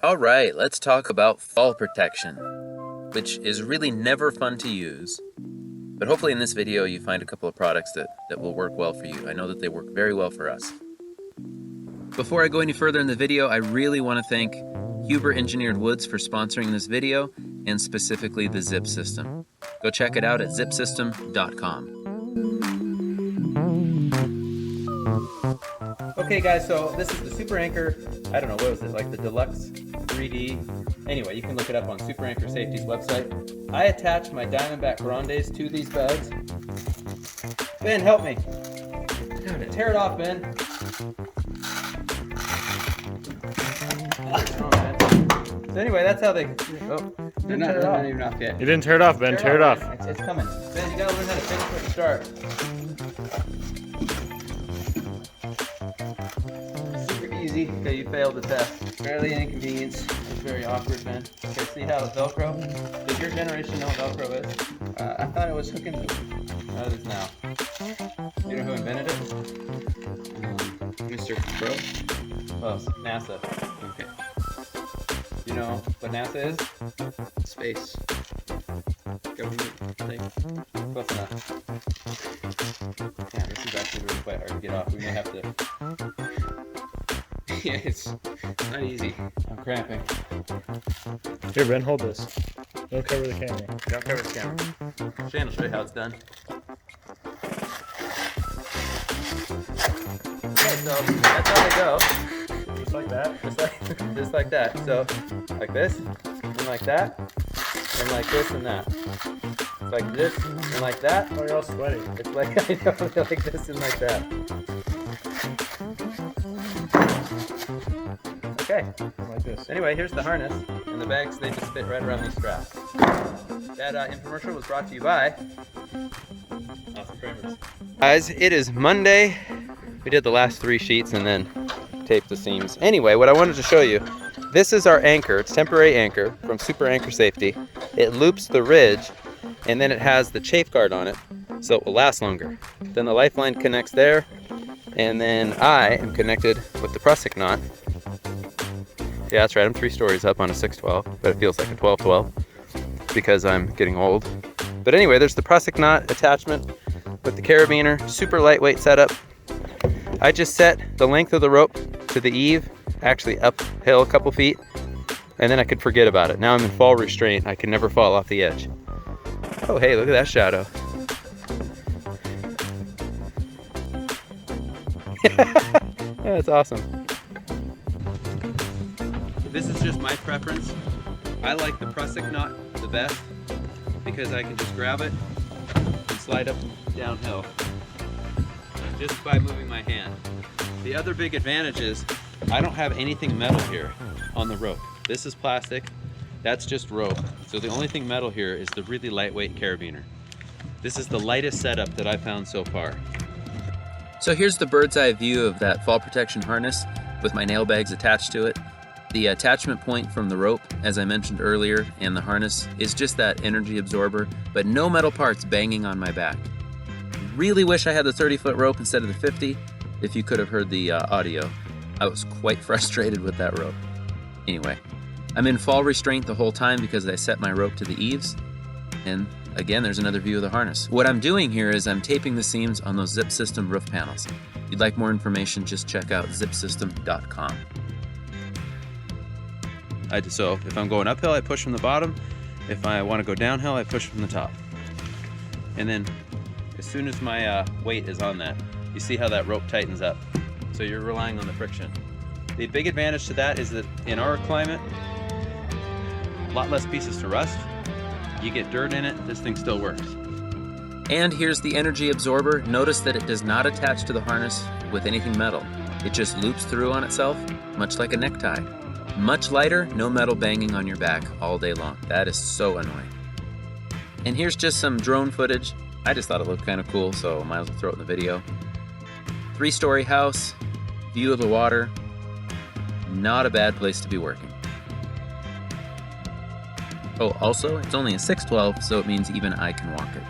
All right, let's talk about fall protection, which is really never fun to use. But hopefully in this video you find a couple of products that will work well for you. I know that they work very well for us. Before I go any further in the video, I really want to thank Huber Engineered Woods for sponsoring this video, and specifically the Zip System. Go check it out at zipsystem.com. Okay guys, so this is the Super Anchor, I don't know, what was it, like the Deluxe 3D? Anyway, you can look it up on Super Anchor Safety's website. I attached my Diamondback Grandes to these bags. Ben, help me. Tear it off, Ben. So anyway, that's how they, they're not even off yet. You didn't tear it off, Ben. Tear it off. It's coming. Ben, you gotta learn how to finish where to start. Super easy. Okay, you failed the test. Barely an inconvenience. It's very awkward, Ben. Okay, see how it's Velcro? Does your generation know what Velcro is? I thought it was hooking. No, it is now. You know who invented it? Mr. Pro? Close. NASA. Okay. You know what NASA is? Space. Government thing. Close enough. Yeah, this is actually really quite hard to get off. We may have to... Yeah, it's not easy. I'm cramping. Here, Ben, hold this. Don't cover the camera. Don't cover the camera. Shane will show you how it's done. Okay, so that's how they go. Just like that. Just like that. So, like this, and like that, and like this and that. It's like this, and like that. Oh, you're all sweaty. It's like, I know, like this and like that. Okay. Like this. Anyway, here's the harness, and the bags, they just fit right around these straps. That infomercial was brought to you by Awesome Framers. Guys, it is Monday. We did the last 3 sheets and then taped the seams. Anyway, what I wanted to show you, this is our anchor. It's temporary anchor from Super Anchor Safety. It loops the ridge, and then it has the chafe guard on it, so it will last longer. Then the lifeline connects there, and then I am connected with the prusik knot. Yeah, that's right, I'm 3 stories up on a 612, but it feels like a 1212 because I'm getting old. But anyway, there's the prusik knot attachment with the carabiner, super lightweight setup. I just set the length of the rope to the eave, actually uphill a couple feet, and then I could forget about it. Now I'm in fall restraint. I can never fall off the edge. Oh, hey, look at that shadow. That's awesome. This is just my preference. I like the prusik knot the best because I can just grab it and slide up downhill just by moving my hand. The other big advantage is I don't have anything metal here on the rope. This is plastic, that's just rope. So the only thing metal here is the really lightweight carabiner. This is the lightest setup that I've found so far. So here's the bird's eye view of that fall protection harness with my nail bags attached to it. The attachment point from the rope, as I mentioned earlier, and the harness is just that energy absorber, but no metal parts banging on my back. Really wish I had the 30-foot rope instead of the 50. If you could have heard the audio, I was quite frustrated with that rope. Anyway, I'm in fall restraint the whole time because I set my rope to the eaves. And again, there's another view of the harness. What I'm doing here is I'm taping the seams on those Zip System roof panels. If you'd like more information, just check out zipsystem.com. So if I'm going uphill, I push from the bottom. If I want to go downhill, I push from the top. And then as soon as my weight is on that, you see how that rope tightens up. So you're relying on the friction. The big advantage to that is that in our climate, a lot less pieces to rust. You get dirt in it, this thing still works. And here's the energy absorber. Notice that it does not attach to the harness with anything metal. It just loops through on itself, much like a necktie. Much lighter, no metal banging on your back all day long. That is so annoying. And here's just some drone footage. I just thought it looked kind of cool, so I might as well throw it in the video. 3-story house, view of the water. Not a bad place to be working. Oh, also, it's only a 612, so it means even I can walk it.